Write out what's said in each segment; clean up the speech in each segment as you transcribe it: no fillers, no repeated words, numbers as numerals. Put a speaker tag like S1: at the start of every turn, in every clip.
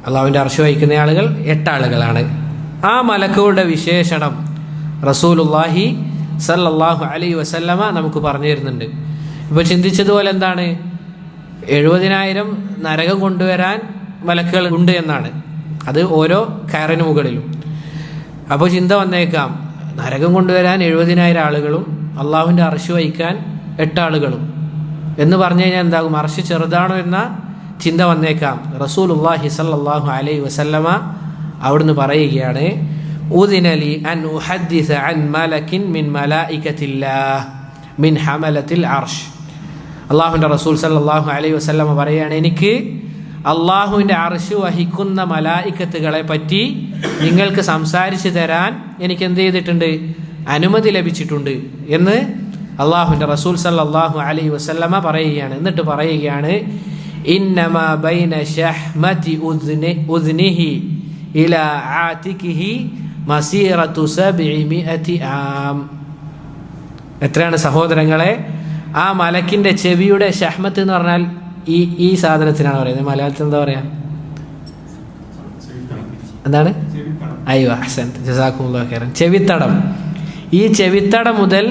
S1: അള്ളാഹുവിൻ്റെ അർശ് വഹിക്കുന്ന ആളുകൾ 8 ആളുകളാണ്. ആ മലക്കുകളുടെ വിശേഷണം റസൂലുള്ളാഹി സല്ലല്ലാഹു അലൈഹി വസല്ലമ നമുക്ക് പറഞ്ഞു തരുന്നുണ്ട്. ഇപ്പോൾ ചിന്തിച്ചതുപോലെ എന്താണ്, 70,000 നരകം കൊണ്ടുവരാൻ മലക്കുകൾ ഉണ്ട് എന്നാണ്. അത് ഓരോ കയറിന് മുകളിലും. അപ്പോൾ ചിന്ത വന്നേക്കാം, നരകം കൊണ്ടുവരാൻ 70,000 ആളുകളും അള്ളാഹുവിൻ്റെ അർശ് വഹിക്കാൻ 8 ആളുകളും എന്ന് പറഞ്ഞു കഴിഞ്ഞാൽ എന്താകും, അർശ് ചെറുതാണോ എന്ന ചിന്ത വന്നേക്കാം. റസൂലുള്ളാഹി സല്ലല്ലാഹു അലൈഹി വസല്ലമ അവിടുന്ന് പറയുകയാണ്, ഉദിനലി അൻ ഉഹദ്ദിസ അൻ മലക്കിൻ മിൻ മലായികത്തില്ലാഹ് മിൻ ഹമലത്തിൽ അർശ്. അള്ളാഹുവിൻ്റെ റസൂൽ സല്ലല്ലാഹു അലൈഹി വസല്ലമ പറയുകയാണ്, എനിക്ക് അള്ളാഹുവിൻ്റെ അർശ് വഹിക്കുന്ന മലായികത്തുകളെ പറ്റി നിങ്ങൾക്ക് സംസാരിച്ചു തരാൻ എനിക്ക് എന്ത് ചെയ്തിട്ടുണ്ട്, അനുമതി ലഭിച്ചിട്ടുണ്ട് എന്ന് അള്ളാഹുവിൻ്റെ റസൂൽ സല്ലല്ലാഹു അലൈഹി വസല്ലമ പറയുകയാണ്. എന്നിട്ട് പറയുകയാണ്, ഇന്നമാ ബൈന ശഹ്മതി ഉദ്നിഹി ഇലാ ആതികിഹി മസീറത്തു 700 ആം. എത്രയാണ് സഹോദരങ്ങളെ? ആ മലക്കിൻ്റെ ചെവിയുടെ ഷഹ്മത്ത് എന്ന് പറഞ്ഞാൽ ഈ സാധനത്തിനാണ് പറയുന്നത്. മലയാളത്തിൽ എന്താ പറയാ, എന്താണ്? അയ്യോ അഹ്സൻ, ജസാക്കുമുല്ലാഹു ഖൈറൻ. ചെവിത്തടം. ഈ ചെവിത്തടം മുതൽ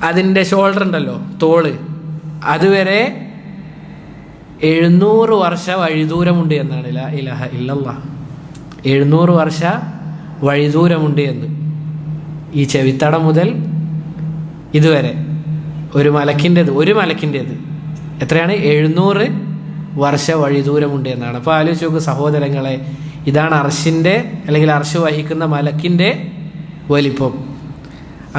S1: അതിൻ്റെ ഷോൾഡർ ഉണ്ടല്ലോ, തോള്, അതുവരെ 700 വർഷ വഴിദൂരമുണ്ട് എന്നാണ്. ലാ ഇലാഹ ഇല്ലല്ലാഹ്. 700 വർഷ വഴിദൂരമുണ്ട് എന്ന്. ഈ ചെവിത്തടം മുതൽ ഇതുവരെ ഒരു മലക്കിൻ്റെത് എത്രയാണ്? 700 വർഷ വഴിദൂരമുണ്ട് എന്നാണ്. അപ്പോൾ ആലോചിച്ച് നോക്ക് സഹോദരങ്ങളെ, ഇതാണ് അർശിൻ്റെ അല്ലെങ്കിൽ അർശ് വഹിക്കുന്ന മലക്കിൻ്റെ വലിപ്പം.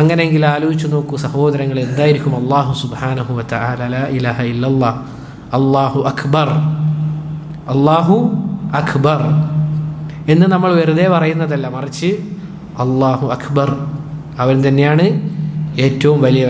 S1: അങ്ങനെയെങ്കിൽ ആലോചിച്ച് നോക്കൂ സഹോദരങ്ങളെ, എന്തായിരിക്കും അല്ലാഹു സുബ്ഹാനഹു വ തആല ലാ ഇലാഹ ഇല്ലല്ലാഹ് അല്ലാഹു അക്ബർ, അല്ലാഹു അക്ബർ എന്ന് നമ്മൾ വെറുതെ പറയുന്നതല്ല, മറിച്ച് അല്ലാഹു അക്ബർ, അവൻ തന്നെയാണ് ഏറ്റവും വലിയ